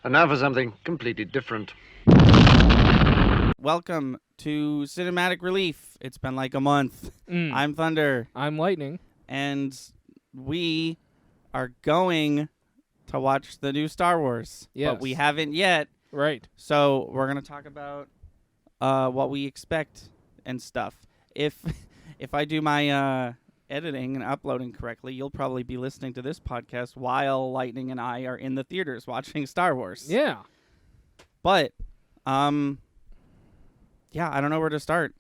And now for something completely different. Welcome to Cinematic Relief. It's been like a month. I'm Thunder, I'm Lightning. and we are going to watch the new Star Wars. Yes. But we haven't yet, Right. so we're going to talk about what we expect and stuff. If I do my editing and uploading correctly, you'll probably be listening to this podcast while Lightning and I are in the theaters watching Star Wars. Yeah. But, yeah, I don't know where to start.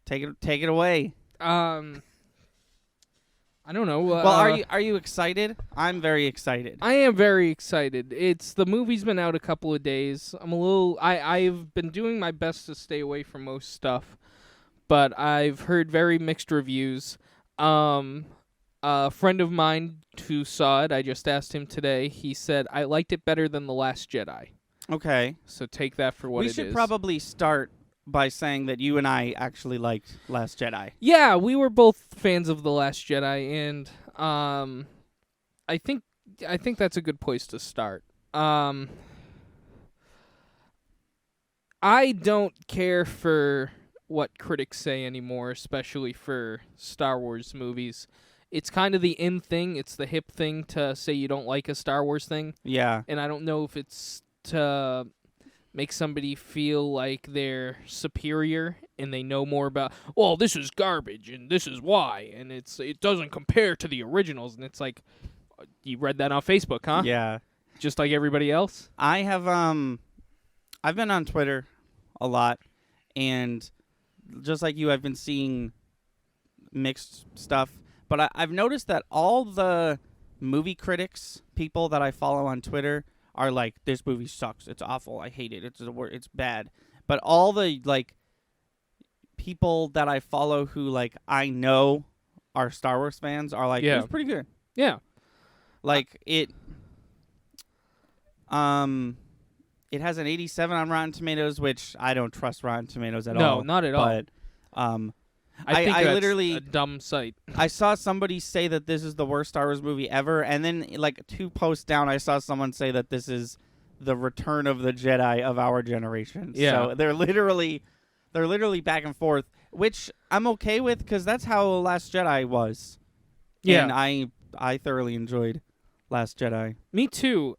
Take it away. I don't know. Well, are you excited? I'm very excited. I am very excited. The movie's been out a couple of days. I've been doing my best to stay away from most stuff, but I've heard very mixed reviews. A friend of mine who saw it, I just asked him today. He said I liked it better than The Last Jedi. Okay. So take that for what it is. We should probably start by saying that you and I actually liked Last Jedi. Yeah, we were both fans of The Last Jedi, and I think that's a good place to start. I don't care for what critics say anymore, especially for Star Wars movies. It's kind of the in thing. It's the hip thing to say you don't like a Star Wars thing. Yeah. And I don't know if it's to make somebody feel like they're superior and they know more about, well, this is garbage and this is why, and it doesn't compare to the originals. And it's like, you read that on Facebook, huh? Yeah. Just like everybody else? I have I've been on Twitter a lot, and just like you, I've been seeing mixed stuff. But I've noticed that all the movie critics, people that I follow on Twitter, are like, this movie sucks. It's awful. I hate it. It's bad. But all the people that I follow who I know are Star Wars fans are like, Yeah. It was pretty good. Yeah. It has an 87 on Rotten Tomatoes, which I don't trust Rotten Tomatoes at all. No, not at all. But I think I that's literally a dumb site. I saw somebody say that this is the worst Star Wars movie ever, and then 2 posts down I saw someone say that this is the Return of the Jedi of our generation. Yeah. So they're literally back and forth, which I'm okay with because that's how Last Jedi was. Yeah. And I thoroughly enjoyed Last Jedi. Me too.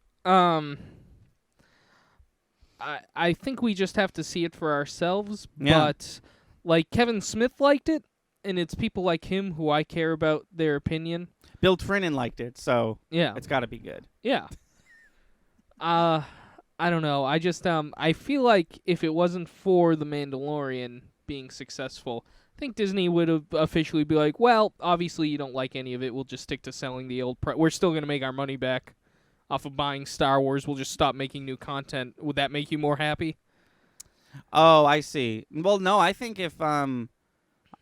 I think we just have to see it for ourselves, Yeah. but Kevin Smith liked it, and it's people like him who I care about their opinion. Bill Trinan liked it, so Yeah. it's got to be good. Yeah. I don't know. I just I feel like if it wasn't for The Mandalorian being successful, I think Disney would have officially be like, well, obviously you don't like any of it. We'll just stick to selling the old we're still going to make our money back off of buying Star Wars. We'll just stop making new content. Would that make you more happy? Oh, I see. Well, no, I think if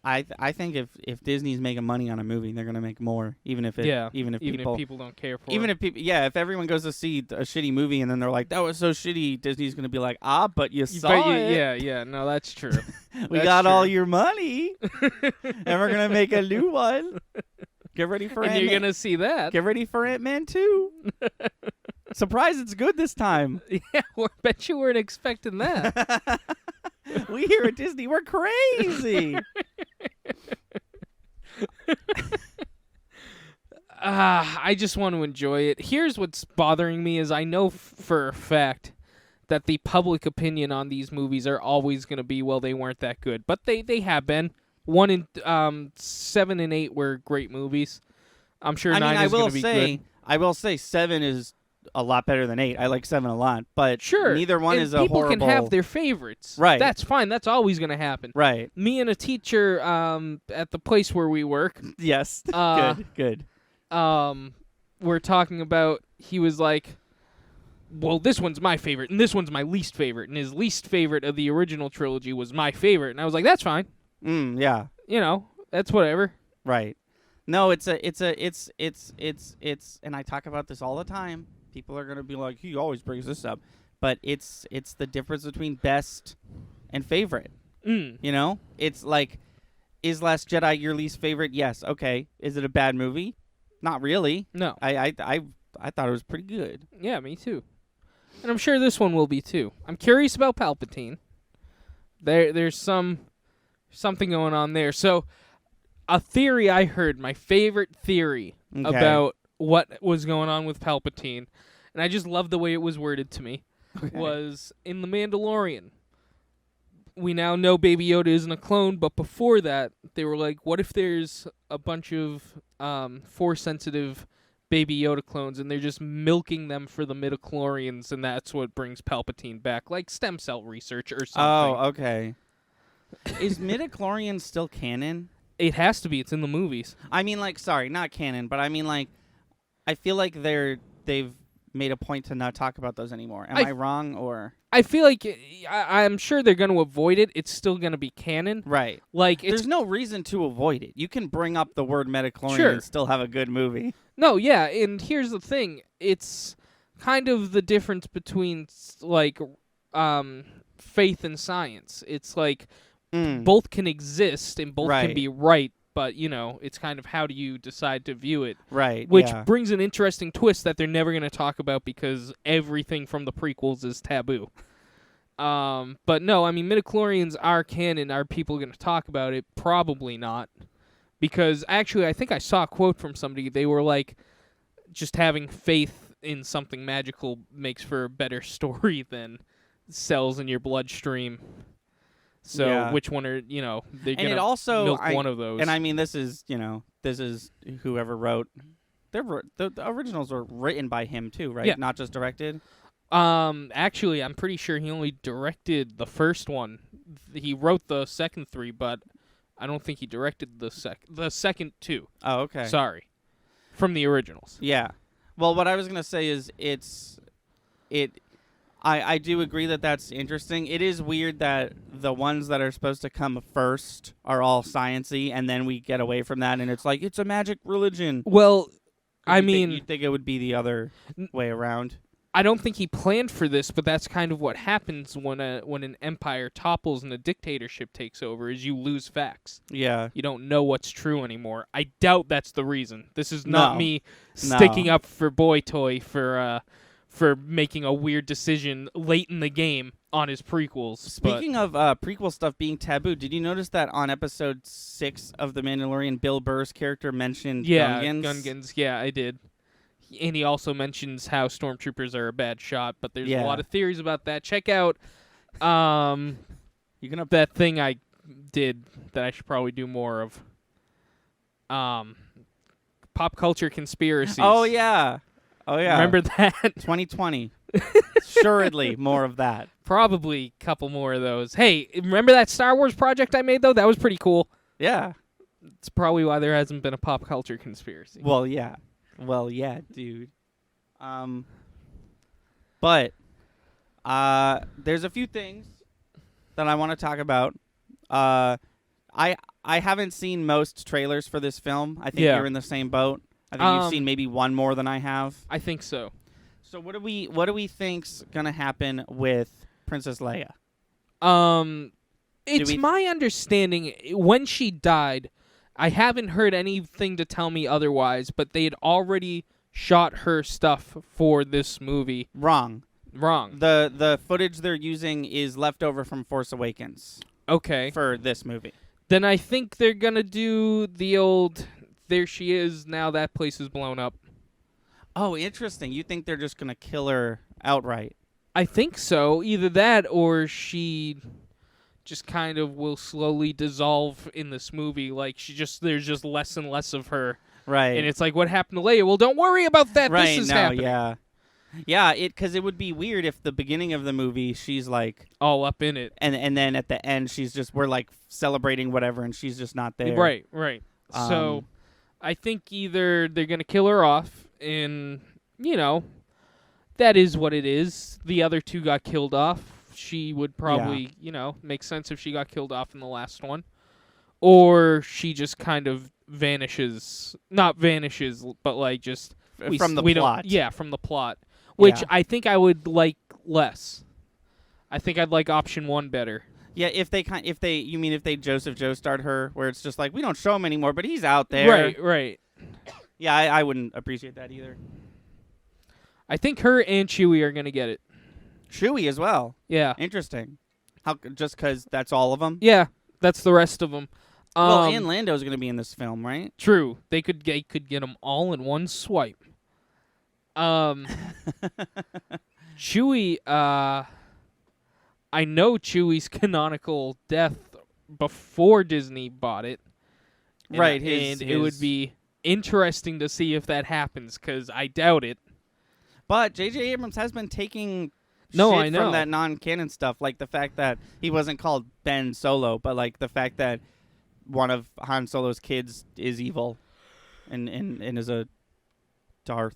if Disney's making money on a movie, they're gonna make more, even if people don't care for it. if everyone goes to see a shitty movie and then they're like, that was so shitty, Disney's gonna be like, but you saw it. Yeah, no, that's true. We got all your money, and we're gonna make a new one. Get ready for and Ant-Man. you're gonna see that. Get ready for Ant-Man 2. Surprise, it's good this time. Yeah, I bet you weren't expecting that. We here at Disney, we're crazy. I just want to enjoy it. Here's what's bothering me is I know for a fact that the public opinion on these movies are always going to be, well, they weren't that good. But they have been. 7 and 8 were great movies. I'm sure 9 is going to be good. I will say 7 is a lot better than 8. I like 7 a lot, but Sure, neither one and is a people horrible. can have their favorites. Right. That's fine. That's always going to happen. Right. Me and a teacher at the place where we work, Yes. Good. we're talking about, he was like, well, this one's my favorite, and this one's my least favorite, and his least favorite of the original trilogy was my favorite, and I was like, that's fine. Yeah. You know, that's whatever. Right. No, it's and I talk about this all the time. People are gonna be like, he always brings this up, but it's the difference between best and favorite. You know, it's like, is Last Jedi your least favorite? Yes. Okay. Is it a bad movie? Not really. No. I I thought it was pretty good. Yeah, me too. And I'm sure this one will be too. I'm curious about Palpatine. There's something going on there. So, a theory I heard, my favorite theory about what was going on with Palpatine, and I just love the way it was worded to me, was in The Mandalorian. We now know Baby Yoda isn't a clone, but before that, they were like, what if there's a bunch of Force-sensitive Baby Yoda clones, and they're just milking them for the midichlorians, and that's what brings Palpatine back, like stem cell research or something. Oh, okay. Is midichlorians still canon? It has to be. It's in the movies. I mean, like, sorry, not canon, but I mean, like, I feel like they've made a point to not talk about those anymore. Am I wrong, or? I feel like I'm sure they're going to avoid it. It's still going to be canon. Right. Like, there's no reason to avoid it. You can bring up the word midichlorian Sure. and still have a good movie. No, yeah, and here's the thing. It's kind of the difference between, like, faith and science. It's like both can exist and both can be right, but, you know, it's kind of how do you decide to view it. Right, Which brings an interesting twist that they're never going to talk about because everything from the prequels is taboo. But no, I mean, midichlorians are canon. Are people going to talk about it? Probably not. Because actually, I think I saw a quote from somebody. They were like, just having faith in something magical makes for a better story than cells in your bloodstream. So which one are, you know, they're going to milk one of those. And I mean, this is whoever wrote. The originals were written by him too, right? Yeah. Not just directed? Actually, I'm pretty sure he only directed the first one. He wrote the second three, but I don't think he directed the second two. Oh, okay. Sorry. From the originals. Yeah. Well, what I was going to say is I do agree that that's interesting. It is weird that the ones that are supposed to come first are all science-y, and then we get away from that, and it's like, it's a magic religion. Well, I mean, you'd think it would be the other way around. I don't think he planned for this, but that's kind of what happens when an empire topples and a dictatorship takes over, is you lose facts. Yeah. You don't know what's true anymore. I doubt that's the reason. This is not me sticking up for Boy Toy for making a weird decision late in the game on his prequels. Speaking of prequel stuff being taboo, did you notice that on episode 6 of The Mandalorian, Bill Burr's character mentioned Gungans? Gungans. Yeah, I did. And he also mentions how stormtroopers are a bad shot, but there's a lot of theories about that. Check out that thing I did that I should probably do more of. Pop culture conspiracies. Oh, yeah. Remember that? 2020. Assuredly, more of that. Probably a couple more of those. Hey, remember that Star Wars project I made, though? That was pretty cool. Yeah. It's probably why there hasn't been a pop culture conspiracy. Well, yeah, dude. But there's a few things that I want to talk about. I haven't seen most trailers for this film. I think you're in the same boat. I think you've seen maybe one more than I have. I think so. So what do we think's gonna happen with Princess Leia? It's my understanding when she died, I haven't heard anything to tell me otherwise, but they had already shot her stuff for this movie. Wrong. Wrong. The footage they're using is leftover from Force Awakens. Okay. For this movie. Then I think they're gonna do the old there she is, now that place is blown up. Oh, interesting. You think they're just going to kill her outright? I think so. Either that or she just kind of will slowly dissolve in this movie. Like, there's just less and less of her. Right. And it's like, what happened to Leia? Well, don't worry about that. Right, this is happening. Yeah. Yeah, because it would be weird if the beginning of the movie she's like all up in it, and then at the end we're like celebrating whatever, and she's just not there. Right. So I think either they're gonna kill her off, and that is what it is. The other two got killed off. She would probably make sense if she got killed off in the last one, or she just kind of vanishes. Not vanishes, but like just from the plot. Yeah, from the plot. Which I think I would like less. I think I'd like option 1 better. Yeah, if they Joseph Joestar'd her, where it's just like we don't show him anymore, but he's out there. Right. Yeah, I wouldn't appreciate that either. I think her and Chewie are gonna get it. Chewie as well. Yeah. Interesting. How? Just because that's all of them? Yeah, that's the rest of them. Well, and Lando's going to be in this film, right? True. They could get them all in one swipe. Chewie, I know Chewie's canonical death before Disney bought it. Right. And it would be interesting to see if that happens, because I doubt it. But J.J. Abrams has been taking No, shit I know. from that non-canon stuff, like the fact that he wasn't called Ben Solo, but like the fact that one of Han Solo's kids is evil and is a Darth,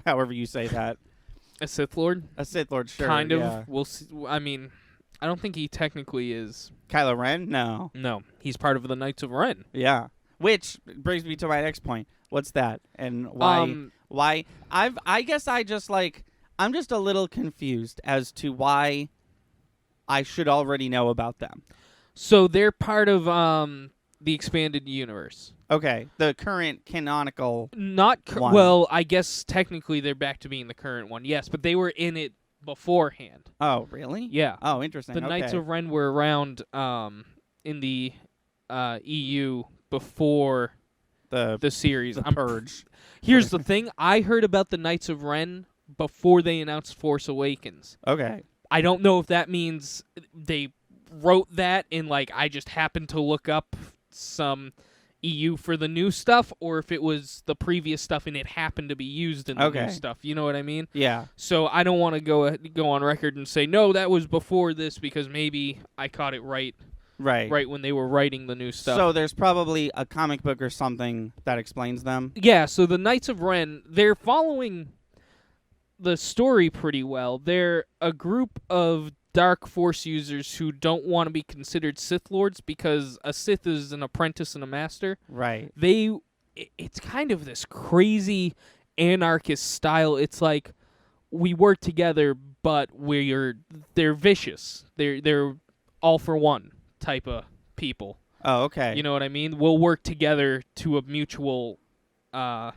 however you say that. A Sith Lord? A Sith Lord, sure. Kind of. Yeah. We'll see. I mean, I don't think he technically is. Kylo Ren? No. No, he's part of the Knights of Ren. Yeah. Which brings me to my next point. What's that? And why? Why? I guess I just like. I'm just a little confused as to why I should already know about them. So they're part of the expanded universe. Okay, the current canonical. One. Well, I guess technically they're back to being the current one. Yes, but they were in it beforehand. Oh, really? Yeah. Oh, interesting. The Knights of Ren were around in the EU before the series. The Purge. Here's the thing: I heard about the Knights of Ren before they announced Force Awakens. Okay. I don't know if that means they wrote that and like I just happened to look up some EU for the new stuff, or if it was the previous stuff and it happened to be used in the new stuff. You know what I mean? Yeah. So I don't want to go on record and say no, that was before this, because maybe I caught it right when they were writing the new stuff. So there's probably a comic book or something that explains them. Yeah. So the Knights of Ren, they're following the story pretty well. They're a group of dark force users who don't want to be considered Sith Lords because a Sith is an apprentice and a master. Right. It's kind of this crazy anarchist style. It's like we work together, but they're vicious. They're all for one type of people. Oh, okay. You know what I mean? We'll work together to a mutual Yeah.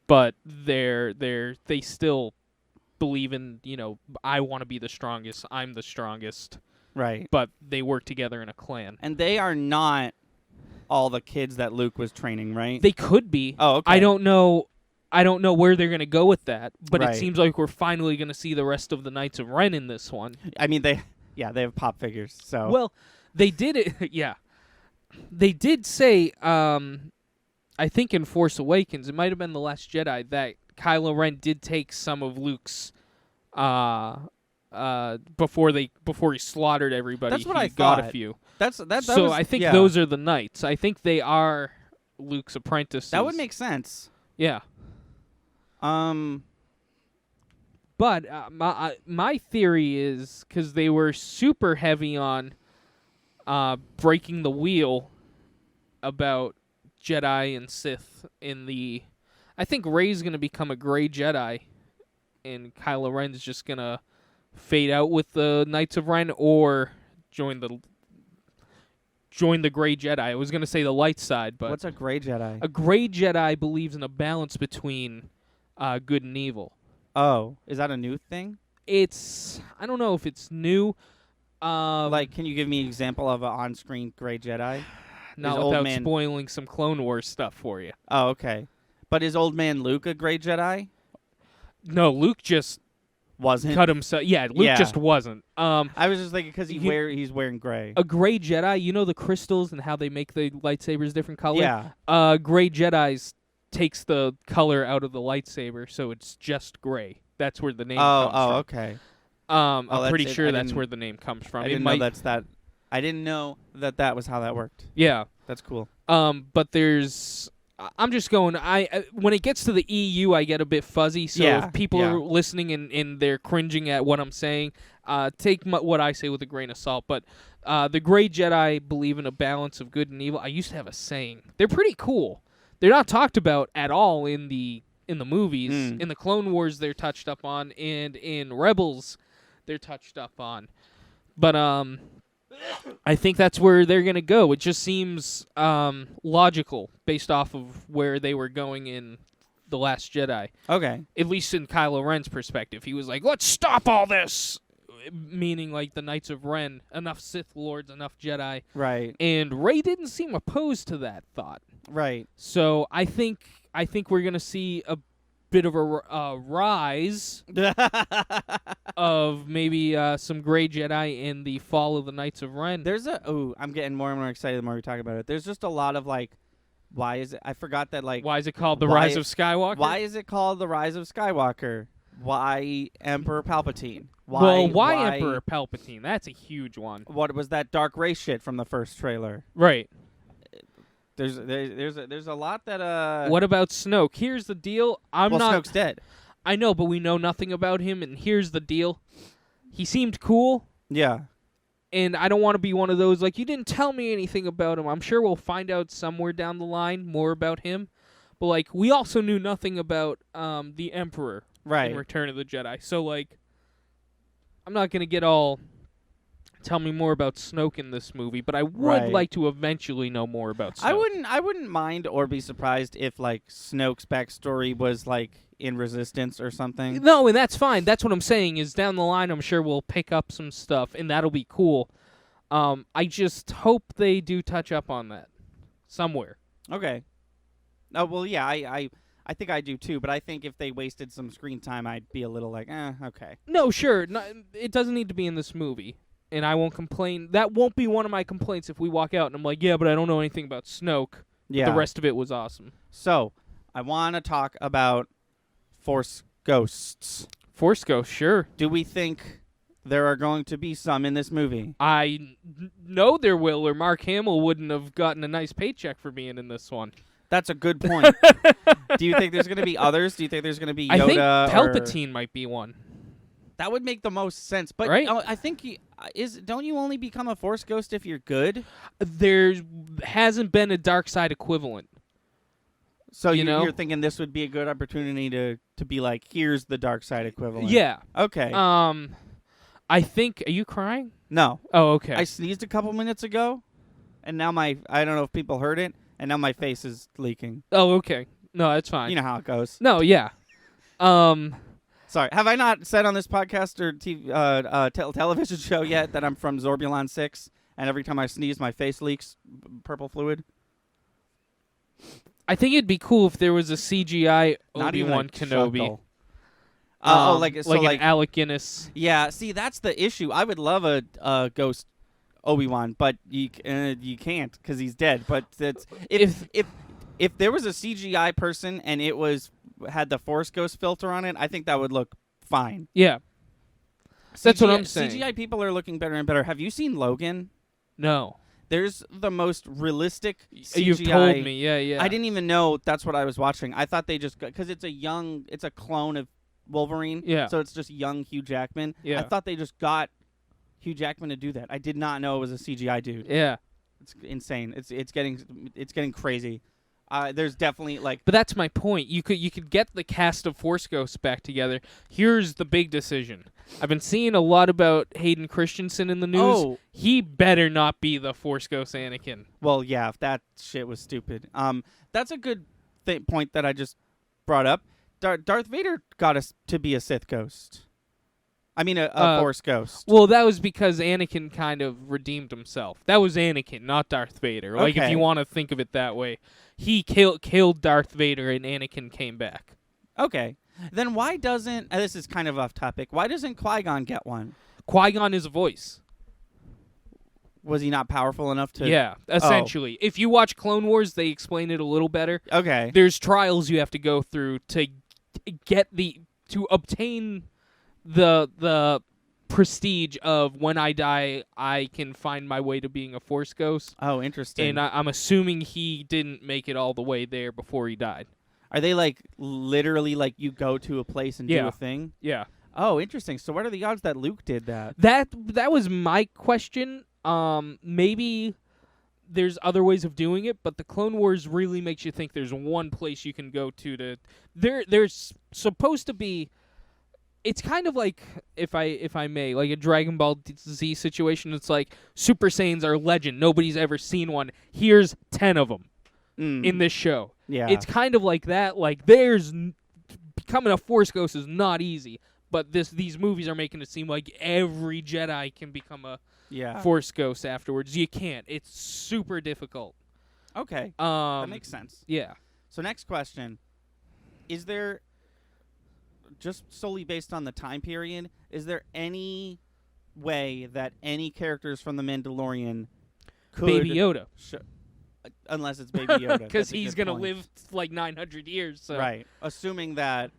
but they still believe in, I want to be the strongest, I'm the strongest. Right. But they work together in a clan. And they are not all the kids that Luke was training, right? They could be. Oh, okay. I don't know where they're going to go with that, but Right. it seems like we're finally going to see the rest of the Knights of Ren in this one. I mean, they have pop figures, so. Well, they did it, yeah. They did say, I think in Force Awakens, it might have been The Last Jedi, that Kylo Ren did take some of Luke's before he slaughtered everybody. That's what I got a thought. few. So I think those are the knights. I think they are Luke's apprentices. That would make sense. Yeah. Um. But my theory is because they were super heavy on breaking the wheel about Jedi and Sith in the. I think Rey's gonna become a gray Jedi, and Kylo Ren's just gonna fade out with the Knights of Ren or join the gray Jedi. I was gonna say the light side, but What's a gray Jedi? a gray Jedi believes in a balance between good and evil. Oh, is that a new thing? I don't know if it's new. Like, can you give me an example of an on-screen gray Jedi? Not old without man- spoiling some Clone Wars stuff for you. Oh, okay. But is old man Luke a gray Jedi? No, Luke just Wasn't. cut himself. Yeah, Luke Yeah. just wasn't. I was just thinking because He- he's wearing gray. A gray Jedi, you know the crystals and how they make the lightsabers different color? Yeah. Gray Jedi's takes the color out of the lightsaber, so it's just gray. That's where the name comes from. Okay. I'm that's pretty it. sure I that's didn't- where the name comes from. I didn't know that's that. I didn't know that was how that worked. Yeah. That's cool. But I'm just going. When it gets to the EU, I get a bit fuzzy. So Yeah, if people yeah. are listening and they're cringing at what I'm saying, take what I say with a grain of salt. But the Grey Jedi believe in a balance of good and evil. I used to have a saying. They're pretty cool. They're not talked about at all in the movies. Mm. In the Clone Wars, they're touched up on, and in Rebels, they're touched up on. But I think that's where they're going to go. It just seems logical based off of where they were going in The Last Jedi. Okay. At least in Kylo Ren's perspective. He was like, let's stop all this! Meaning, like, the Knights of Ren. Enough Sith Lords, enough Jedi. Right. And Rey didn't seem opposed to that thought. Right. So I think we're going to see a bit of a rise of maybe some gray Jedi in the fall of the Knights of Ren. I'm getting more and more excited the more we talk about it. There's just a lot of like, why is it? I forgot that like. Why is it called The Rise of Skywalker? Why is it called The Rise of Skywalker? Why Emperor Palpatine? Why Emperor Palpatine? That's a huge one. What was that dark race shit from the first trailer? Right. There's a lot that What about Snoke? Here's the deal. Snoke's dead. I know, but we know nothing about him, and here's the deal. He seemed cool. Yeah. And I don't want to be one of those, like, you didn't tell me anything about him. I'm sure we'll find out somewhere down the line more about him. But, like, we also knew nothing about the Emperor in Return of the Jedi. So, like, I'm not going to get all... Tell me more about Snoke in this movie, but I would like to eventually know more about Snoke. I wouldn't mind or be surprised if like Snoke's backstory was like in Resistance or something. No, and that's fine. That's what I'm saying is down the line I'm sure we'll pick up some stuff and that'll be cool. I just hope they do touch up on that somewhere. Okay. Oh well, yeah, I think I do too, but I think if they wasted some screen time, I'd be a little like, okay. No, sure. No, it doesn't need to be in this movie. And I won't complain. That won't be one of my complaints if we walk out and I'm like, yeah, but I don't know anything about Snoke. Yeah. But the rest of it was awesome. So, I want to talk about Force Ghosts. Force Ghosts, sure. Do we think there are going to be some in this movie? I know there will, or Mark Hamill wouldn't have gotten a nice paycheck for being in this one. That's a good point. Do you think there's going to be others? Do you think there's going to be Yoda? I think Palpatine might be one. That would make the most sense. But right? I think don't you only become a Force Ghost if you're good? There hasn't been a dark side equivalent. So you're thinking this would be a good opportunity to be like, here's the dark side equivalent. Yeah. Okay. I think. Are you crying? No. Oh, okay. I sneezed a couple minutes ago, and now I don't know if people heard it, and now my face is leaking. Oh, okay. No, that's fine. You know how it goes. No, yeah. Sorry, have I not said on this podcast or television show yet that I'm from Zorbulon 6, and every time I sneeze, my face leaks purple fluid? I think it'd be cool if there was a CGI Obi-Wan Kenobi. Like an Alec Guinness. Yeah, see, that's the issue. I would love a ghost Obi-Wan, but you can't because he's dead. But that's if there was a CGI person and it had the Force Ghost filter on it, I think that would look fine. Yeah. That's what I'm saying. CGI people are looking better and better. Have you seen Logan? No. There's the most realistic CGI. You've told me, yeah. I didn't even know that's what I was watching. I thought they just because it's a clone of Wolverine. Yeah. So it's just young Hugh Jackman. Yeah. I thought they just got Hugh Jackman to do that. I did not know it was a CGI dude. Yeah. It's insane. It's getting crazy. There's definitely like. But that's my point. You could get the cast of Force Ghosts back together. Here's the big decision. I've been seeing a lot about Hayden Christensen in the news. Oh. He better not be the Force Ghost Anakin. Well, yeah, if that shit was stupid. That's a good point that I just brought up. Darth Vader got us to be a Sith ghost. I mean, a Force ghost. Well, that was because Anakin kind of redeemed himself. That was Anakin, not Darth Vader. Like, if you want to think of it that way. He killed Darth Vader, and Anakin came back. Okay. Then why doesn't... this is kind of off topic. Why doesn't Qui-Gon get one? Qui-Gon is a voice. Was he not powerful enough to... Yeah, essentially. Oh. If you watch Clone Wars, they explain it a little better. Okay. There's trials you have to go through to obtain the prestige of when I die, I can find my way to being a Force Ghost. Oh, interesting. And I'm assuming he didn't make it all the way there before he died. Are they like literally like you go to a place and do a thing? Yeah. Oh, interesting. So what are the odds that Luke did that? That was my question. Maybe there's other ways of doing it, but the Clone Wars really makes you think there's one place you can go to. There's supposed to be. It's kind of like, if I may, like a Dragon Ball Z situation. It's like Super Saiyans are legend. Nobody's ever seen one. Here's 10 of them in this show. Yeah. It's kind of like that. Like, becoming a Force Ghost is not easy, but these movies are making it seem like every Jedi can become a Force Ghost afterwards. You can't. It's super difficult. Okay. That makes sense. Yeah. So next question. Is there, just solely based on the time period, is there any way that any characters from The Mandalorian could... Baby Yoda. Unless it's Baby Yoda. Because he's going to live like 900 years. So. Right. Assuming that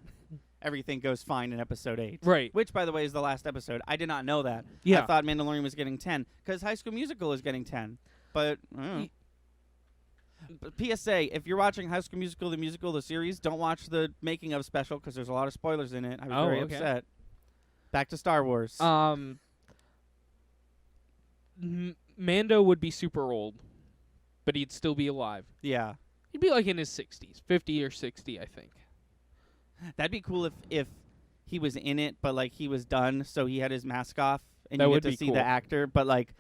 everything goes fine in Episode 8. Right. Which, by the way, is the last episode. I did not know that. Yeah. I thought Mandalorian was getting 10. Because High School Musical is getting 10. But... But PSA, if you're watching High School Musical, the series, don't watch the making of special because there's a lot of spoilers in it. I was very upset. Back to Star Wars. Mando would be super old, but he'd still be alive. Yeah. He'd be like in his 60s, 50 or 60, I think. That'd be cool if he was in it, but like he was done, so he had his mask off, and That you would get to be see cool. the actor. But like,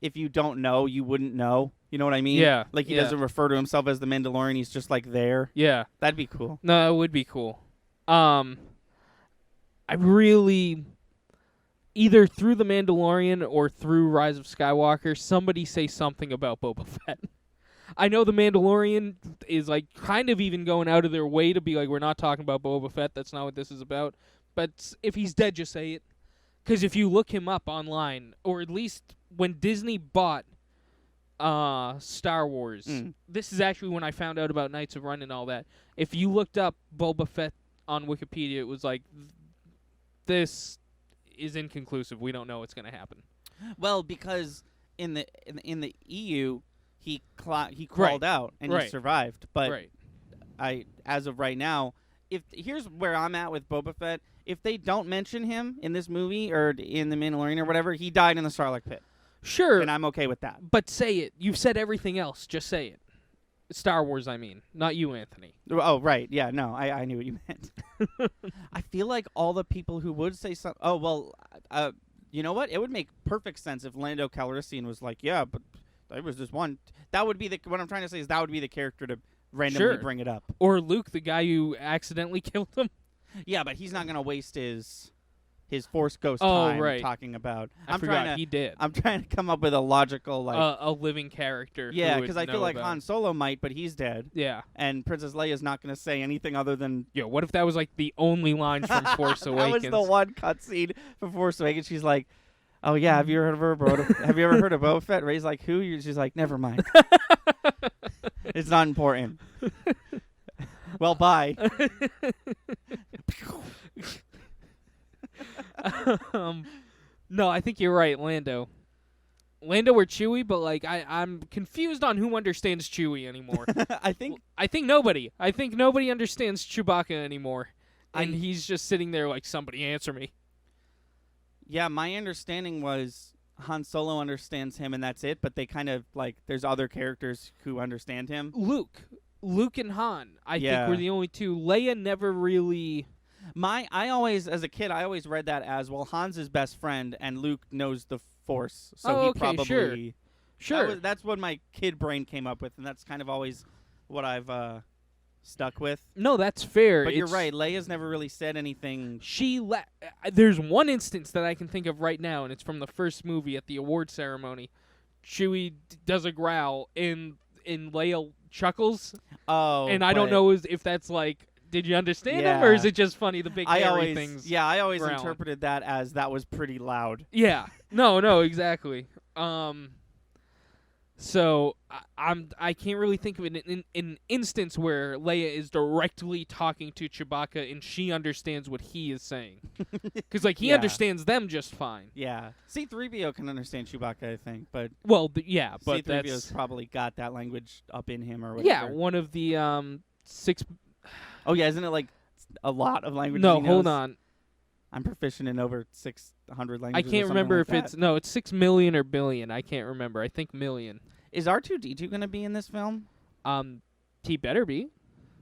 if you don't know, you wouldn't know. You know what I mean? Yeah. Like he doesn't refer to himself as the Mandalorian. He's just like there. Yeah. That'd be cool. No, it would be cool. I really, either through The Mandalorian or through Rise of Skywalker, somebody say something about Boba Fett. I know The Mandalorian is like kind of even going out of their way to be like, we're not talking about Boba Fett. That's not what this is about. But if he's dead, just say it. Because if you look him up online, or at least when Disney bought Star Wars, this is actually when I found out about Knights of Ren and all that. If you looked up Boba Fett on Wikipedia, it was like, this is inconclusive. We don't know what's going to happen. Well, because in the EU, he crawled out and he survived. But as of right now, here's where I'm at with Boba Fett. If they don't mention him in this movie or in The Mandalorian or whatever, he died in the Sarlacc pit. Sure. And I'm okay with that. But say it. You've said everything else. Just say it. Star Wars, I mean. Not you, Anthony. Oh, right. Yeah, no, I knew what you meant. I feel like all the people who would say something... Oh, well, you know what? It would make perfect sense if Lando Calrissian was like, yeah, but there was this one... That would be the... What I'm trying to say is that would be the character to randomly bring it up. Or Luke, the guy who accidentally killed him. Yeah, but he's not going to waste his Force Ghost time talking about... I forgot he did. I'm trying to come up with a logical, like... a living character. Yeah, because I feel like Han Solo might, but he's dead. Yeah. And Princess Leia's not going to say anything other than... Yeah, what if that was, like, the only lines from Force Awakens? That was the one cutscene from Force Awakens. She's like, oh, yeah, have you ever heard of Boba Fett? Ray's like, who? She's like, never mind. It's not important. Well, bye. No, I think you're right, Lando. Lando or Chewie, but like I'm confused on who understands Chewie anymore. I think nobody. I think nobody understands Chewbacca anymore. And he's just sitting there like, somebody answer me. Yeah, my understanding was Han Solo understands him and that's it, but they kind of like there's other characters who understand him. Luke and Han, I think were the only two. Leia never really... I always, as a kid, I always read that as, well, Han's his best friend, and Luke knows the Force, so he probably... Sure. That's what my kid brain came up with, and that's kind of always what I've stuck with. No, that's fair. But you're right, Leia's never really said anything. There's one instance that I can think of right now, and it's from the first movie at the award ceremony. Chewie does a growl, and Leia chuckles. Oh, and I don't know if that's like, did you understand him, or is it just funny, the big hairy things? Yeah, I always growling. interpreted that as that was pretty loud. Yeah. No, exactly. So I can't really think of an instance where Leia is directly talking to Chewbacca and she understands what he is saying. Because like he understands them just fine. Yeah. C-3PO can understand Chewbacca, I think, but but C-3PO's probably got that language up in him or whatever. Yeah, one of the 6. Oh yeah, isn't it like a lot of languages? No, hold on. I'm proficient in over 600 languages. I can't remember if it's 6 million or billion. I can't remember. I think million. Is R2-D2 going to be in this film? He better be.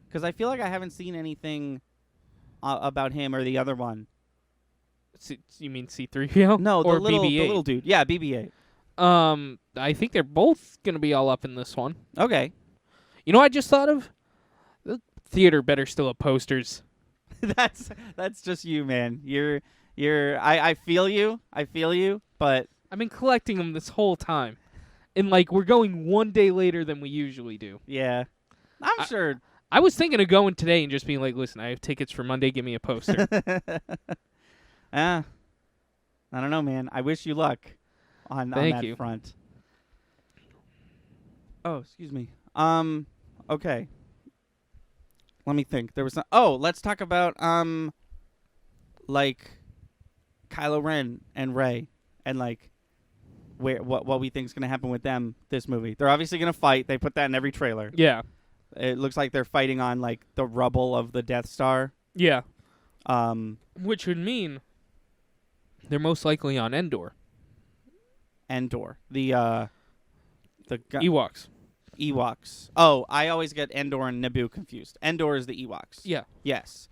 Because I feel like I haven't seen anything about him or the other one. You mean C-3PO? No, or the little dude. Yeah, BB-8. I think they're both going to be all up in this one. Okay. You know what I just thought of? theater better still have posters. That's just you, man. I feel you, but I've been collecting them this whole time. And, like, we're going one day later than we usually do. yeah. I'm sure. I was thinking of going today and just being like, listen, I have tickets for Monday. Give me a poster. I don't know, man. I wish you luck on Thank that you. front. Oh, excuse me. Okay. Let me think. There was let's talk about like Kylo Ren and Rey and like what we think is going to happen with them this movie. They're obviously going to fight. They put that in every trailer. Yeah. It looks like they're fighting on like the rubble of the Death Star. Yeah. Which would mean they're most likely on Endor. Endor. The Ewoks. Ewoks. Oh, I always get Endor and Naboo confused. Endor is the Ewoks. Yeah. Yes.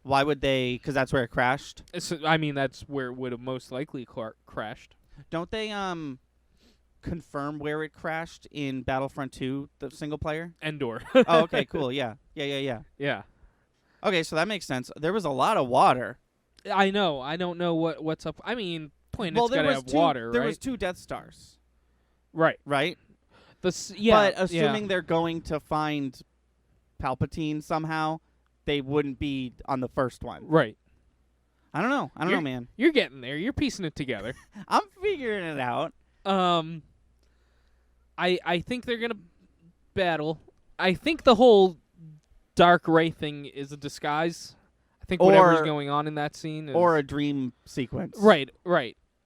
Why would they? Because that's where it crashed. I mean, that's where it would have most likely crashed. Don't they confirm where it crashed in Battlefront 2, the single player? Endor. Oh, okay, cool. Yeah. Yeah. Okay, so that makes sense. There was a lot of water. I know. I don't know what's up. I mean, planet's got to have water, right? There was 2 Death Stars. Right. Right? Yeah. But assuming they're going to find Palpatine somehow, they wouldn't be on the first one. Right. I don't know, man. You're getting there. You're piecing it together. I'm figuring it out. I think they're gonna battle. I think the whole Dark Ray thing is a disguise. I think whatever's going on in that scene is... Or a dream sequence. Right.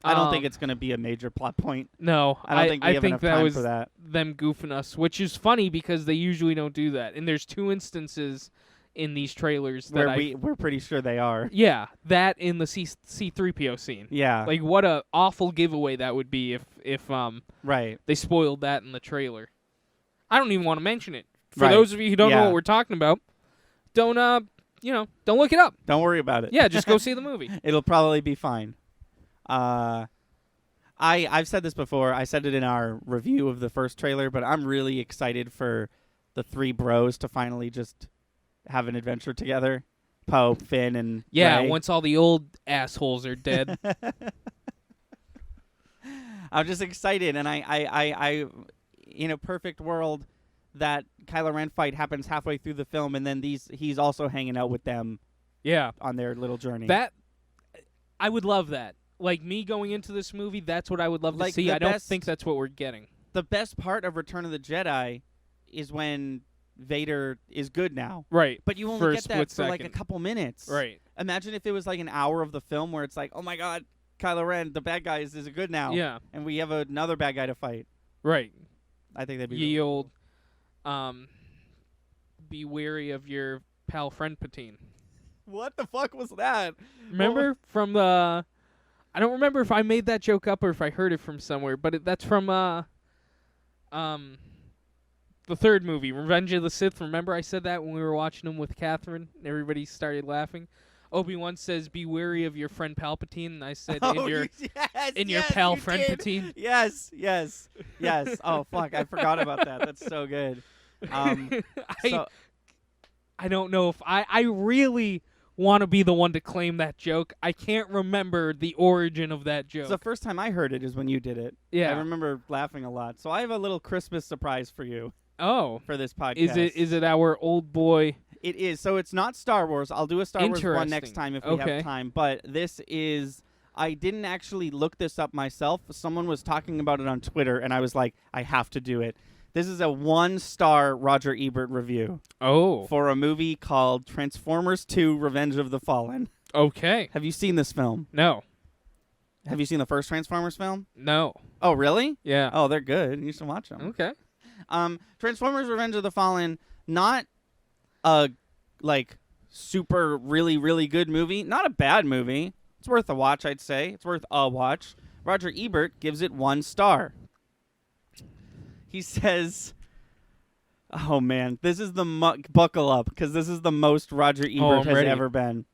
I don't think it's going to be a major plot point. No, I don't think we have enough time for that. Them goofing us, which is funny because they usually don't do that. And there's 2 instances in these trailers that we're pretty sure they are. Yeah, that in the C3PO scene. Yeah. Like what a awful giveaway that would be if right. they spoiled that in the trailer. I don't even want to mention it. For right. those of you who don't know what we're talking about, don't look it up. Don't worry about it. Yeah, just go see the movie. It'll probably be fine. I've said this before. I said it in our review of the first trailer, but I'm really excited for the 3 bros to finally just have an adventure together. Poe, Finn, and Rey. Once all the old assholes are dead. I'm just excited, and I in a perfect world, that Kylo Ren fight happens halfway through the film, and then he's also hanging out with them. Yeah, on their little journey. I would love that. Like me going into this movie, that's what I would love to see. I don't think that's what we're getting. The best part of Return of the Jedi is when Vader is good now. Right. But you only get that for like a second. couple minutes. Right. Imagine if it was like an hour of the film where it's like, oh my god, Kylo Ren, the bad guy is good now. Yeah. And we have another bad guy to fight. Right. I think that'd be Ye old be wary of your pal friend Patine. What the fuck was that? Remember from the... I don't remember if I made that joke up or if I heard it from somewhere, but that's from the third movie, Revenge of the Sith. Remember I said that when we were watching them with Catherine and everybody started laughing? Obi-Wan says, be wary of your friend Palpatine, and I said, your pal friend Patine. Yes. Oh, fuck, I forgot about that. That's so good. I don't know if... I really... want to be the one to claim that joke. I can't remember the origin of that joke. The first time I heard it is when you did it. Yeah. I remember laughing a lot. So I have a little Christmas surprise for you. Oh. For this podcast. Is it our old boy? It is. So it's not Star Wars. I'll do a Star Wars one next time if we have time. But this is... I didn't actually look this up myself. Someone was talking about it on Twitter, and I was like, I have to do it. This is a 1-star Roger Ebert review. Oh. For a movie called Transformers 2 Revenge of the Fallen. Okay. Have you seen this film? No. Have you seen the first Transformers film? No. Oh, really? Yeah. Oh, they're good. You should watch them. Okay. Transformers Revenge of the Fallen, not a, super, really, really good movie. Not a bad movie. It's worth a watch, I'd say. It's worth a watch. Roger Ebert gives it 1 star. He says, oh, man, this is the buckle up, because this is the most Roger Ebert has ever been.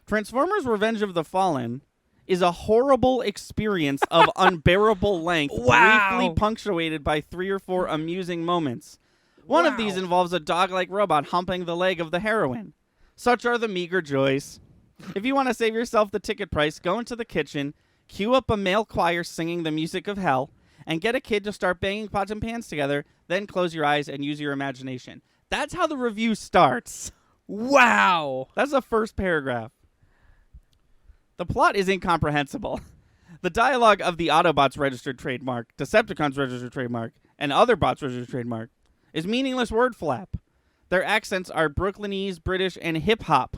Transformers Revenge of the Fallen is a horrible experience of unbearable length, briefly punctuated by 3 or 4 amusing moments. One of these involves a dog-like robot humping the leg of the heroine. Such are the meager joys. If you want to save yourself the ticket price, go into the kitchen, cue up a male choir singing the music of hell, and get a kid to start banging pots and pans together, then close your eyes and use your imagination. That's how the review starts. Wow. That's the first paragraph. The plot is incomprehensible. The dialogue of the Autobots' registered trademark, Decepticons' registered trademark, and other bots' registered trademark is meaningless word flap. Their accents are Brooklynese, British, and hip-hop,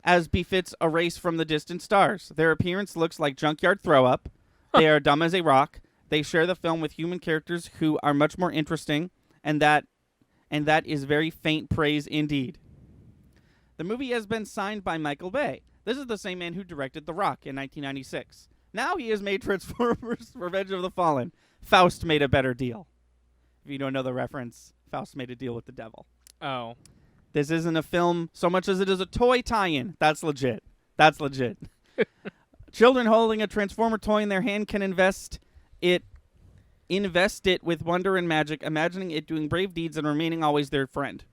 as befits a race from the distant stars. Their appearance looks like junkyard throw-up. They are dumb as a rock. They share the film with human characters who are much more interesting, and that is very faint praise indeed. The movie has been signed by Michael Bay. This is the same man who directed The Rock in 1996. Now he has made Transformers Revenge of the Fallen. Faust made a better deal. If you don't know the reference, Faust made a deal with the devil. Oh. This isn't a film so much as it is a toy tie-in. That's legit. That's legit. Children holding a Transformer toy in their hand can invest it with wonder and magic, imagining it doing brave deeds and remaining always their friend.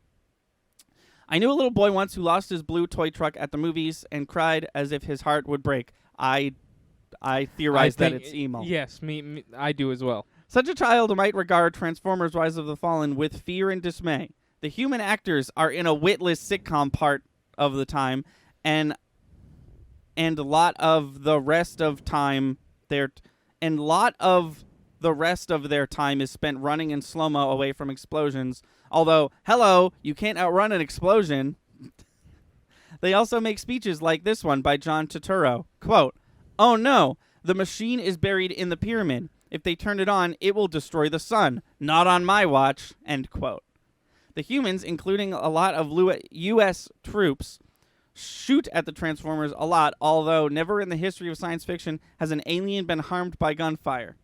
I knew a little boy once who lost his blue toy truck at the movies and cried as if his heart would break. I theorize that it's emo. Yes, me, I do as well. Such a child might regard Transformers Rise of the Fallen with fear and dismay. The human actors are in a witless sitcom part of the time, and a lot of the rest of their time is spent running in slow-mo away from explosions. Although, hello, you can't outrun an explosion. They also make speeches like this one by John Turturro. Quote, "Oh no, the machine is buried in the pyramid. If they turn it on, it will destroy the sun. Not on my watch." End quote. The humans, including a lot of U.S. troops, shoot at the Transformers a lot, although never in the history of science fiction has an alien been harmed by gunfire.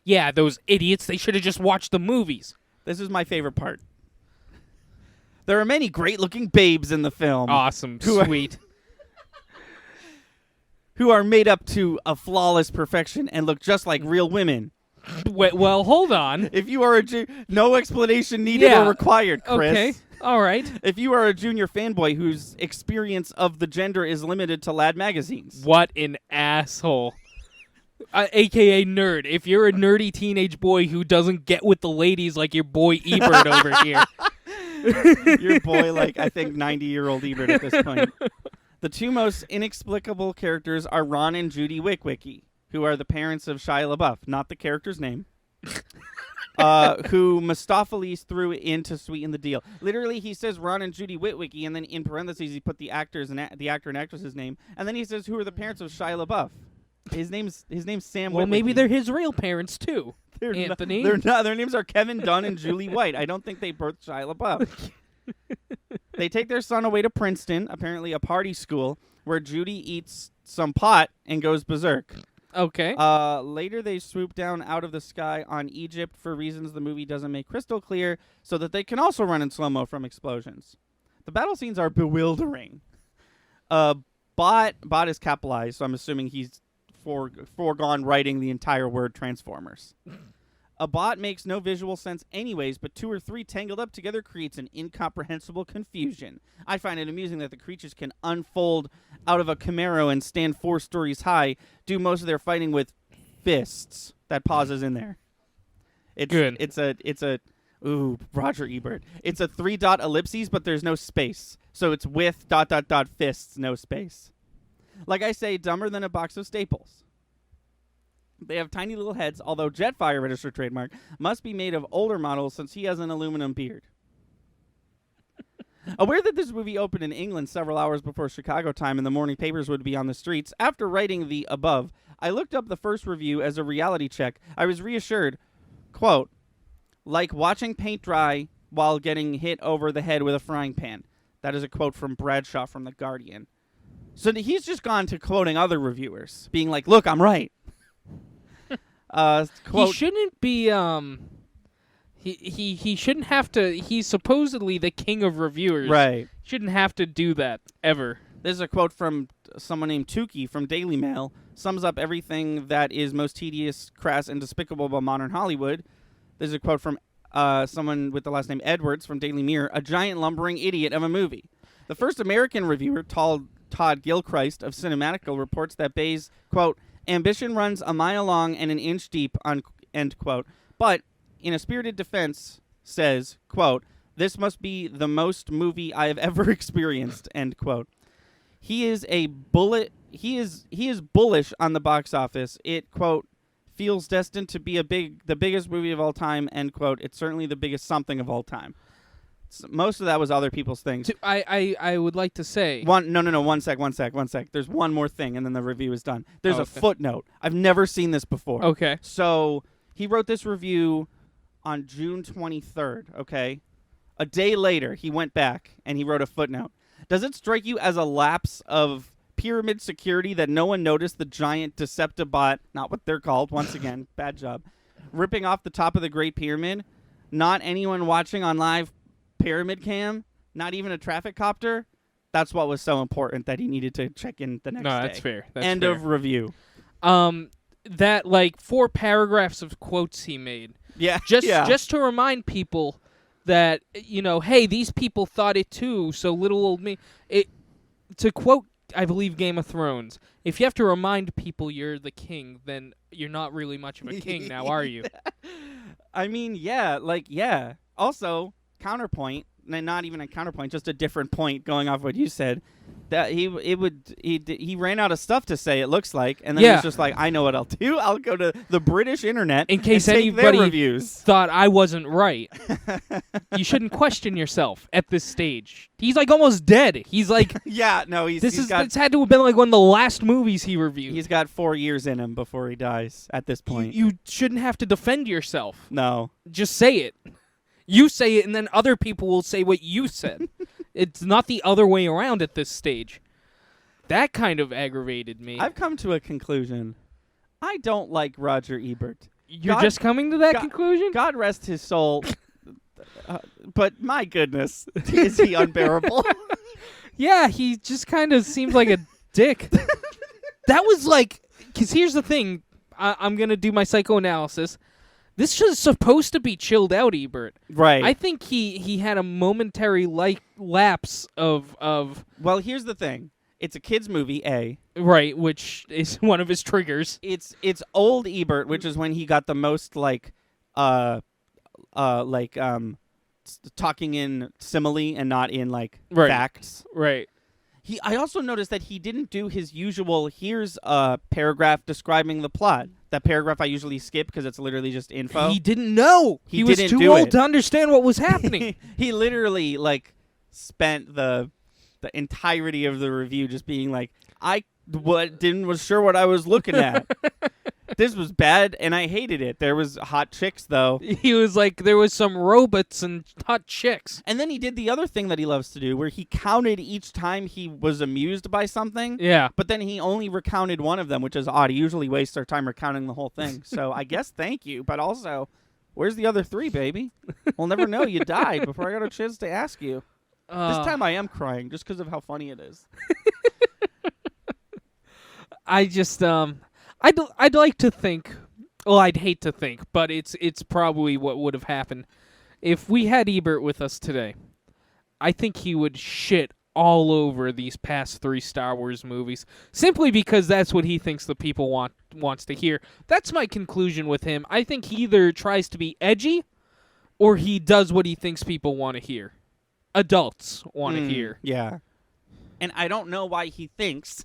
Yeah, those idiots, they should have just watched the movies. This is my favorite part. There are many great-looking babes in the film. Awesome. Sweet. Who are made up to a flawless perfection and look just like real women. Wait, well, hold on. If you are no explanation needed or required, Chris. Okay. All right. If you are a junior fanboy whose experience of the gender is limited to lad magazines. What an asshole. AKA nerd. If you're a nerdy teenage boy who doesn't get with the ladies like your boy Ebert over here. Your boy, like, I think 90-year-old Ebert at this point. The two most inexplicable characters are Ron and Judy Wickwicki, who are the parents of Shia LaBeouf, not the character's name, who Mistopheles threw in to sweeten the deal. Literally, he says Ron and Judy Wickwicki, and then in parentheses he put the actor and actress's name, and then he says who are the parents of Shia LaBeouf. His name's Sam. Well, Witwicky. maybe they're his real parents too. Anthony. They're not. Their names are Kevin Dunn and Julie White. I don't think they birthed Shia LaBeouf. They take their son away to Princeton, apparently a party school, where Judy eats some pot and goes berserk. Okay. Later, they swoop down out of the sky on Egypt for reasons the movie doesn't make crystal clear, so that they can also run in slow-mo from explosions. The battle scenes are bewildering. Bot is capitalized, so I'm assuming he's foregone writing the entire word Transformers. A bot makes no visual sense anyways, but two or three tangled up together creates an incomprehensible confusion. I find it amusing that the creatures can unfold out of a Camaro and stand 4 stories high, do most of their fighting with fists. That pauses in there. It's good. Ooh, Roger Ebert. It's a 3-dot ellipses, but there's no space. So it's with ... fists, no space. Like I say, dumber than a box of Staples. They have tiny little heads, although Jetfire registered trademark must be made of older models since he has an aluminum beard. Aware that this movie opened in England several hours before Chicago time and the morning papers would be on the streets, after writing the above, I looked up the first review as a reality check. I was reassured, quote, like watching paint dry while getting hit over the head with a frying pan. That is a quote from Bradshaw from The Guardian. So he's just gone to quoting other reviewers, being like, look, I'm right. Quote, he shouldn't be, he shouldn't have to, he's supposedly the king of reviewers. Right. Shouldn't have to do that, ever. This is a quote from someone named Tukey from Daily Mail. Sums up everything that is most tedious, crass, and despicable about modern Hollywood. This is a quote from someone with the last name Edwards from Daily Mirror, a giant lumbering idiot of a movie. The first American reviewer, Todd Gilchrist of Cinematical, reports that Bay's, quote, ambition runs a mile long and an inch deep, end quote. But, in a spirited defense, says, quote, this must be the most movie I have ever experienced, end quote. He is bullish on the box office. It, quote, feels destined to be the biggest movie of all time, end quote. It's certainly the biggest something of all time. Most of that was other people's things. I would like to say... No, one sec. There's one more thing, and then the review is done. There's a footnote. I've never seen this before. Okay. So, he wrote this review on June 23rd, okay? A day later, he went back, and he wrote a footnote. Does it strike you as a lapse of pyramid security that no one noticed the giant Deceptibot, not what they're called, once again, bad job, ripping off the top of the Great Pyramid? Not anyone watching on live pyramid cam? Not even a traffic copter? That's what was so important that he needed to check in the next day. No, that's fair. End of review. That, like, 4 paragraphs of quotes he made. Yeah. Just to remind people that, you know, hey, these people thought it too, so little old me. To quote, I believe, Game of Thrones, if you have to remind people you're the king, then you're not really much of a king now, are you? I mean, yeah. Also, counterpoint, not even a counterpoint, just a different point going off what you said, that he ran out of stuff to say, it looks like, and then he was just like, I know what I'll do. I'll go to the British internet in case and take their anybody reviews. Thought I wasn't right. You shouldn't question yourself at this stage. He's like almost dead. He's like it's had to have been like one of the last movies he reviewed. He's got 4 years in him before he dies at this point. You shouldn't have to defend yourself. No. Just say it. You say it, and then other people will say what you said. It's not the other way around at this stage. That kind of aggravated me. I've come to a conclusion. I don't like Roger Ebert. You're just coming to that conclusion? God rest his soul. But my goodness, is he unbearable? Yeah, he just kind of seems like a dick. That was like... Because here's the thing. I'm going to do my psychoanalysis. This was supposed to be chilled out, Ebert. Right. I think he had a momentary lapse of... Well, here's the thing. It's a kid's movie, A. Right, which is one of his triggers. It's old Ebert, which is when he got the most, talking in simile and not in, facts. Right. I also noticed that he didn't do his usual, here's a paragraph describing the plot. That paragraph I usually skip because it's literally just info. He didn't know. He was didn't too do old it. to understand what was happening. He literally, spent the entirety of the review just being like, was sure what I was looking at. This was bad, and I hated it. There was hot chicks, though. He was like, there was some robots and hot chicks. And then he did the other thing that he loves to do, where he counted each time he was amused by something. Yeah. But then he only recounted one of them, which is odd. He usually wastes our time recounting the whole thing. So I guess thank you, but also, where's the other 3, baby? We'll never know. You died before I got a chance to ask you. This time I am crying just because of how funny it is. I just, I'd like to think, well, I'd hate to think, but it's probably what would have happened. If we had Ebert with us today, I think he would shit all over these past 3 Star Wars movies, simply because that's what he thinks the people wants to hear. That's my conclusion with him. I think he either tries to be edgy, or he does what he thinks people want to hear. Adults want to hear. Yeah. And I don't know why he thinks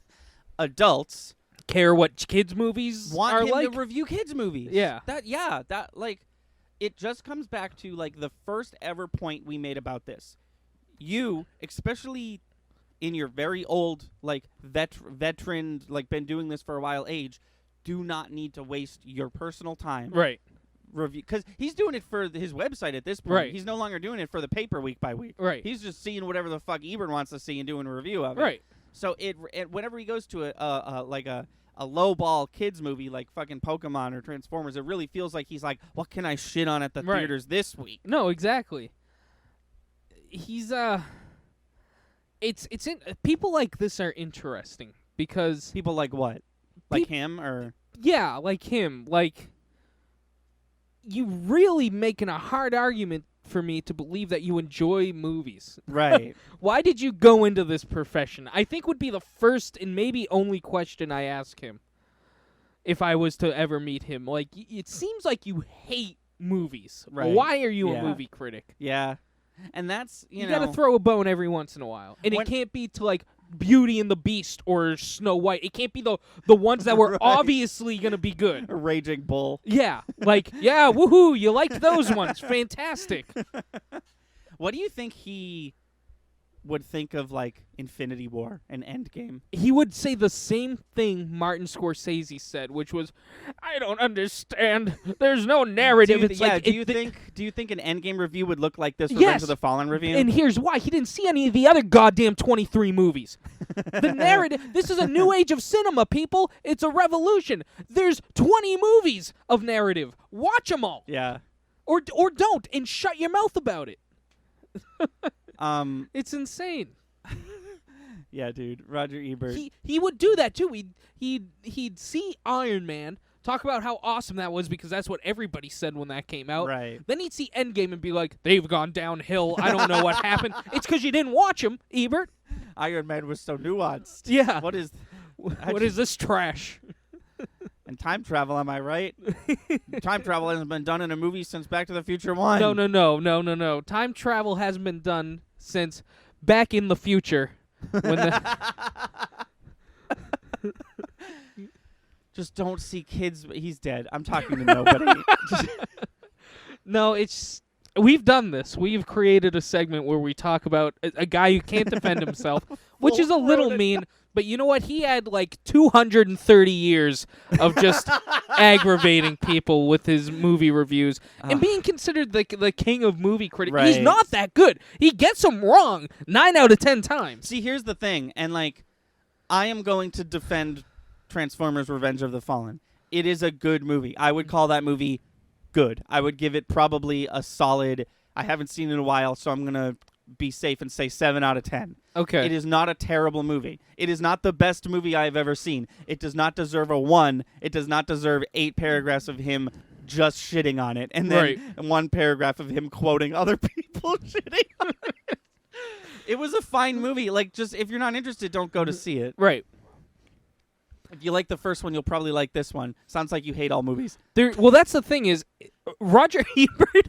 adults care what kids' movies want are him like. to review kids' movies. Yeah. It just comes back to the first ever point we made about this. You, especially in your very old veteran, been doing this for a while age, do not need to waste your personal time. Right. Review, because he's doing it for his website at this point. Right. He's no longer doing it for the paper week by week. Right. He's just seeing whatever the fuck Ebert wants to see and doing a review of it. Right. So whenever he goes to a low ball kids movie like fucking Pokemon or Transformers, it really feels like he's like, what can I shit on at the theaters this week? No, exactly. He's people like this are interesting because people like what? Like him or yeah, like him, like. you really making a hard argument for me to believe that you enjoy movies. Right. Why did you go into this profession? I think would be the first and maybe only question I ask him if I was to ever meet him. Like, it seems like you hate movies. Right. Why are you Yeah. a movie critic? Yeah. And that's, you gotta know, throw a bone every once in a while. And When- it can't be to, like, Beauty and the Beast or Snow White. It can't be the ones that were Right. obviously going to be good. a raging bull. Yeah. Like, yeah, woohoo, you liked those ones. Fantastic. What do you think he would think of, like, Infinity War and Endgame? He would say the same thing Martin Scorsese said, which was, I don't understand. There's no narrative. It's like, do you think an Endgame review would look like this Yes. Revenge of the Fallen review? And here's why. He didn't see any of the other goddamn 23 movies. The narrative, this is a new age of cinema, people. It's a revolution. There's 20 movies of narrative. Watch them all. Yeah. Or don't, and shut your mouth about it. It's insane. Yeah, dude. Roger Ebert. He would do that too. He'd see Iron Man, talk about how awesome that was because that's what everybody said when that came out. Right. Then he'd see Endgame and be like, they've gone downhill. I don't know what happened. It's because you didn't watch him, Ebert. Iron Man was so nuanced. Yeah. What is What is this trash? and time travel, am I right? Time travel hasn't been done in a movie since Back to the Future 1. No. Time travel hasn't been done since Back in the Future. When the Just don't see kids. He's dead. I'm talking to nobody. No, it's we've done this. We've created a segment where we talk about a guy who can't defend himself, which is a little mean. But you know what? He had like 230 years of just aggravating people with his movie reviews and being considered the king of movie critics. Right. He's not that good. He gets them wrong 9 out of 10 times. See, here's the thing, and like, I am going to defend Transformers: Revenge of the Fallen. It is a good movie. I would call that movie good. I would give it probably a solid. I haven't seen it in a while, so I'm gonna be safe and say 7 out of 10. Okay. It is not a terrible movie. It is not the best movie I've ever seen. It does not deserve a 1. It does not deserve 8 paragraphs of him just shitting on it, and then Right. 1 paragraph of him quoting other people shitting on it. It was a fine movie. Like, just if you're not interested, don't go to see it. Right. If you like the first one, you'll probably like this one. Sounds like you hate all movies. Well, that's the thing is, Roger Ebert,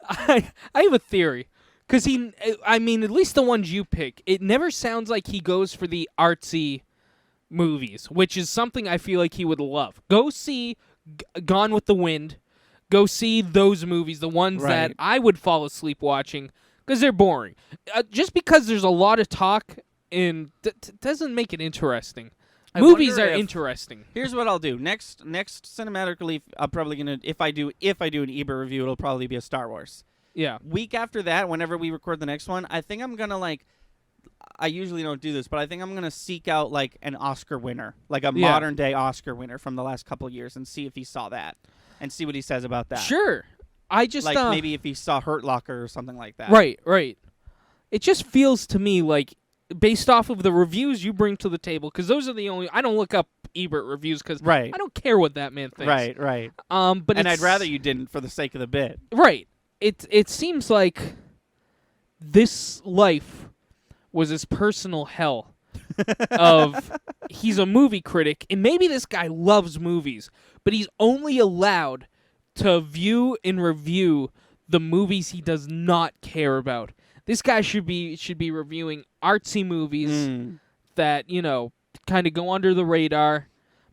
I have a theory. Because at least the ones you pick, it never sounds like he goes for the artsy movies, which is something I feel like he would love. Go see Gone with the Wind. Go see those movies, the ones that Right. I would fall asleep watching, because they're boring. Just because there's a lot of talk and doesn't make it interesting. I Movies wonder are if- interesting. Here's what I'll do. Next Cinematic Relief, I'm probably gonna if I do an Ebert review, it'll probably be a Star Wars. Yeah. Week after that, whenever we record the next one, I think I'm gonna like. I usually don't do this, but I think I'm gonna seek out like an Oscar winner, like a Yeah. modern day Oscar winner from the last couple of years, and see if he saw that, and see what he says about that. Sure. I just Like maybe if he saw Hurt Locker or something like that. Right. It just feels to me like, based off of the reviews you bring to the table, because those are the only. I don't look up Ebert reviews because Right. I don't care what that man thinks. Right. But And I'd it's- rather you didn't for the sake of the bit. Right. It seems like this life was his personal hell. Of he's a movie critic, and maybe this guy loves movies, but he's only allowed to view and review the movies he does not care about. This guy should be reviewing artsy movies that, kind of go under the radar,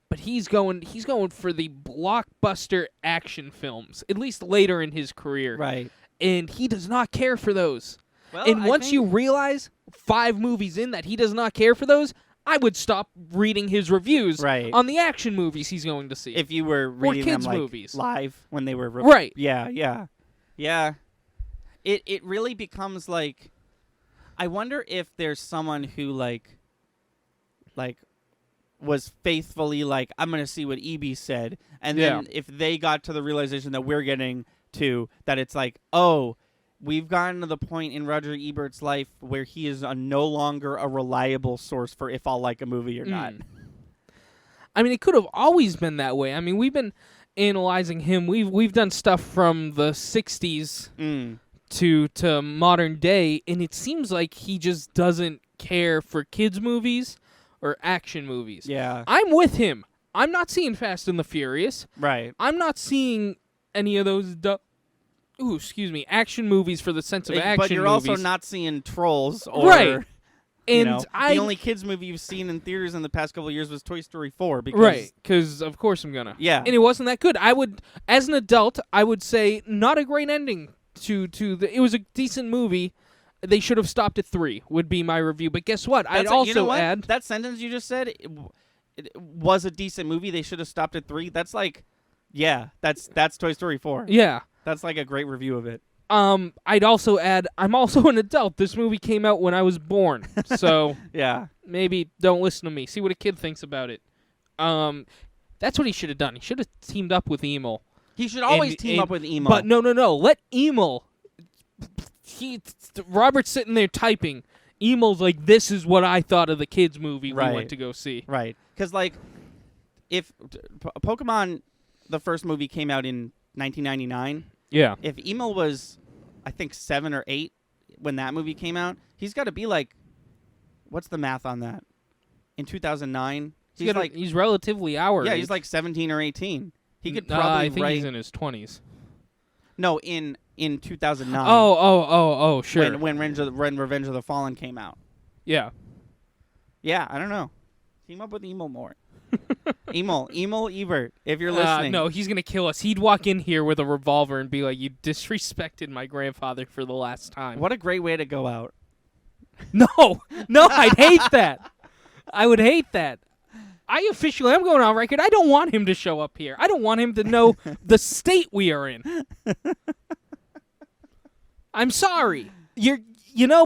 but he's going for the blockbuster action films, at least later in his career. Right. And he does not care for those. Well, And once you realize 5 movies in that he does not care for those, I would stop reading his reviews Right. on the action movies he's going to see. if you were reading them kids' like movies. live when they were Right. Yeah. It really becomes like, I wonder if there's someone who like was faithfully like, I'm gonna see what EB said, and then if they got to the realization that we're getting to, that it's like, oh, we've gotten to the point in Roger Ebert's life where he is no longer a reliable source for if I'll like a movie or not. I mean, it could have always been that way. I mean, we've been, analyzing him, we've done stuff from the 60s to modern day, and it seems like he just doesn't care for kids movies or action movies. Yeah. I'm with him. I'm not seeing Fast and the Furious. Right. I'm not seeing any of those action movies for the sense of action But you're movies. also not seeing Trolls or Right. And the only kids movie you've seen in theaters in the past couple of years was Toy Story 4 because right, because of course I'm gonna. Yeah. And it wasn't that good. I would, as an adult, I would say not a great ending to the. It was a decent movie. They should have stopped at 3. Would be my review. But guess what? I'd also you know what? add that sentence you just said. It was a decent movie. They should have stopped at 3. That's like, yeah, that's Toy Story 4. Yeah. That's like a great review of it. I'd also add, I'm also an adult. This movie came out when I was born, so Yeah. maybe don't listen to me. See what a kid thinks about it. That's what he should have done. He should have teamed up with Emil. He should always team up with Emil. But no. Let Emil. Robert's sitting there typing. Emil's like, this is what I thought of the kids movie we went to go see. Right. Because, like, if Pokemon, the first movie came out in 1999, Yeah. if Emil was, I think, 7 or 8 when that movie came out, he's got to be like, what's the math on that? In 2009? He's relatively our age. he's like 17 or 18. He could probably I think write... he's in his 20s. No, in 2009. Oh, sure. When Revenge of the Fallen came out. Yeah. Yeah, I don't know. Team up with Emil more. Emil Ebert, if you're listening. No, he's going to kill us. He'd walk in here with a revolver and be like, you disrespected my grandfather for the last time. What a great way to go out. No, I'd hate that. I would hate that. I officially am going on record. I don't want him to show up here. I don't want him to know the state we are in. I'm sorry.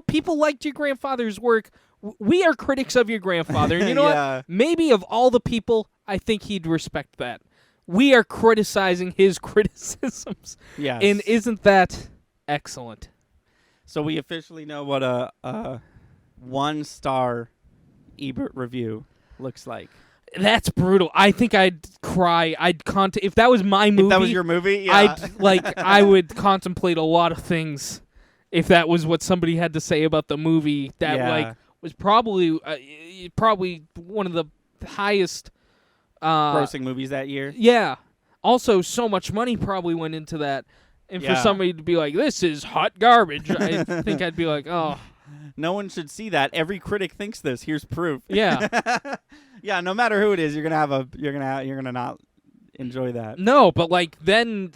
People liked your grandfather's work. We are critics of your grandfather. And you know what? Maybe of all the people, I think he'd respect that. We are criticizing his criticisms. Yes. And isn't that excellent? So we officially know what a 1-star Ebert review looks like. That's brutal. I think I'd cry. If that was my movie. If that was your movie, yeah. I would contemplate a lot of things if that was what somebody had to say about the movie. That was probably one of the highest grossing movies that year. Yeah. Also, so much money probably went into that, and for somebody to be like, "This is hot garbage," I think I'd be like, "Oh." No one should see that. Every critic thinks this. Here's proof. Yeah. Yeah, no matter who it is, you're gonna not enjoy that. No, but then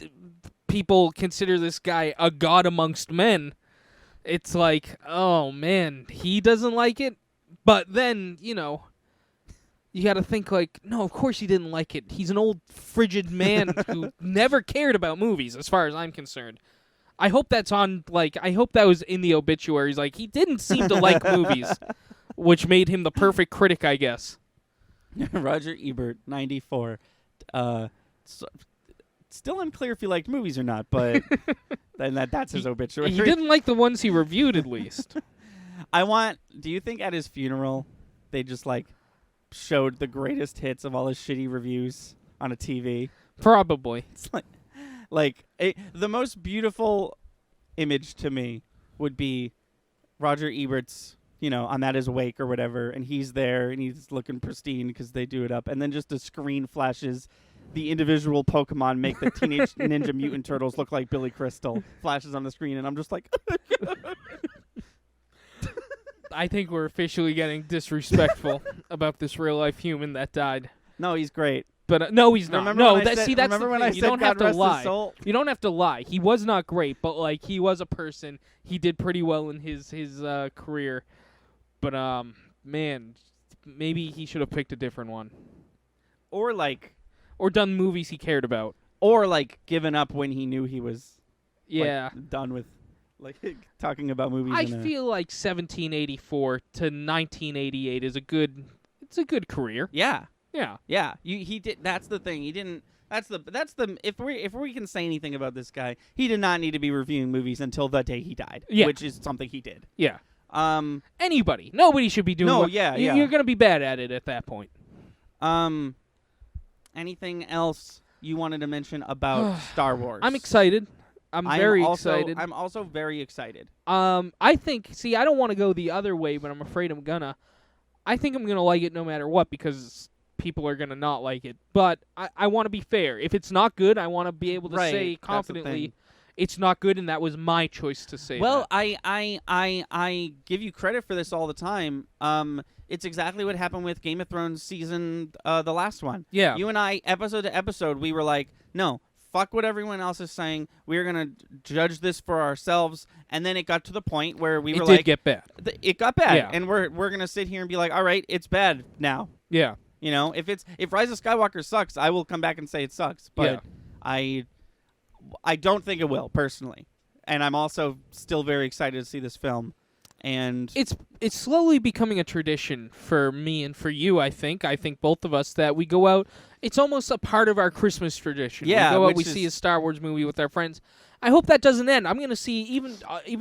people consider this guy a god amongst men. It's like, oh man, he doesn't like it. But then, you got to think no, of course he didn't like it. He's an old frigid man who never cared about movies, as far as I'm concerned. I hope that's I hope that was in the obituaries. He didn't seem to like movies, which made him the perfect critic, I guess. Roger Ebert, 94. Still unclear if he liked movies or not, but then that's his obituary. He didn't like the ones he reviewed, at least. Do you think at his funeral they just showed the greatest hits of all his shitty reviews on a TV? Probably. It's the most beautiful image to me would be Roger Ebert's, I'm at his wake or whatever, and he's there and he's looking pristine because they do it up, and then just a screen flashes the individual Pokemon make the Teenage Ninja Mutant Turtles look like Billy Crystal, flashes on the screen, and I'm just like, I think we're officially getting disrespectful about this real life human that died. No, he's great. But no, he's not. That's the thing. You don't have to lie. You don't have to lie. He was not great, but he was a person. He did pretty well in his career. But man, maybe he should have picked a different one. Or done movies he cared about. Or given up when he knew he was done with talking about movies. I feel like 1784 to 1988 is a good career. Yeah. Yeah. Yeah. He did. That's the thing. He didn't. That's the. If we can say anything about this guy, he did not need to be reviewing movies until the day he died. Yeah. Which is something he did. Yeah. Nobody should be doing. No. What, yeah. You're gonna be bad at it at that point. Anything else you wanted to mention about Star Wars. I'm excited. I'm very excited. I'm also very excited. I think. See, I don't want to go the other way, but I'm afraid I'm gonna. I think I'm gonna like it no matter what because people are gonna not like it. But I want to be fair. If it's not good, I want to be able to say confidently, it's not good, and that was my choice to say. Well, that. I give you credit for this all the time. It's exactly what happened with Game of Thrones season, the last one. Yeah. You and I, episode to episode, we were like, no, fuck what everyone else is saying. We're going to judge this for ourselves. And then it got to the point where we were like... It did get bad. It got bad. Yeah. And we're going to sit here and be like, all right, it's bad now. Yeah. You know, if Rise of Skywalker sucks, I will come back and say it sucks. But I don't think it will, personally. And I'm also still very excited to see this film. And it's slowly becoming a tradition for me and for you, I think both of us, that we go out. It's almost a part of our Christmas tradition. Yeah, we go out, we see a Star Wars movie with our friends. I hope that doesn't end. I'm going to see, even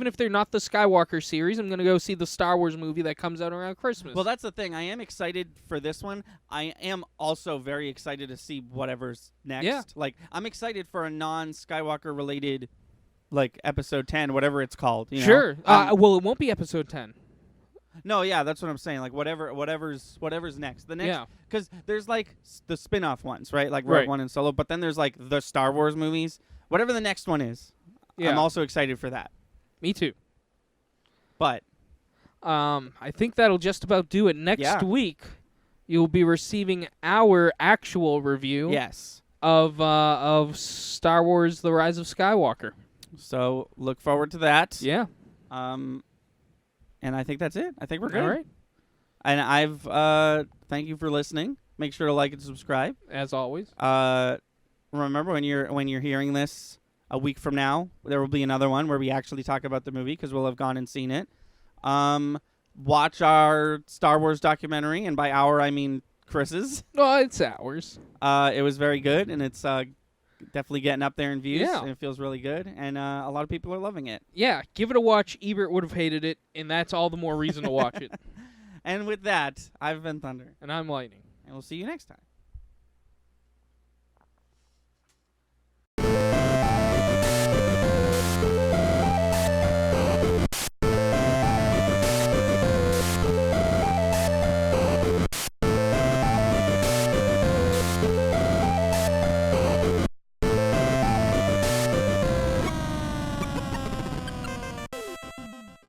if they're not the Skywalker series, I'm going to go see the Star Wars movie that comes out around Christmas. Well, that's the thing. I am excited for this one. I am also very excited to see whatever's next. Yeah. Like, I'm excited for a non-Skywalker related, like, episode 10, whatever it's called. You know? Sure. Well, it won't be episode 10. No, yeah, that's what I'm saying. Like, whatever's next. The next, because there's like the spin-off ones, right? Like Rogue One and Solo. But then there's like the Star Wars movies. Whatever the next one is, I'm also excited for that. Me too. But I think that'll just about do it. Next week, you'll be receiving our actual review. Yes. Of Star Wars: The Rise of Skywalker. So look forward to that. Yeah. And I think that's it. I think we're good. All right. And I've thank you for listening. Make sure to like and subscribe. As always. Remember when you're hearing this a week from now, there will be another one where we actually talk about the movie because we'll have gone and seen it. Watch our Star Wars documentary, and by our I mean Chris's. Oh, it's ours. It was very good, and it's definitely getting up there in views. Yeah. And it feels really good, and a lot of people are loving it. Yeah, give it a watch. Ebert would have hated it, and that's all the more reason to watch it. And with that, I've been Thunder. And I'm Lightning. And we'll see you next time.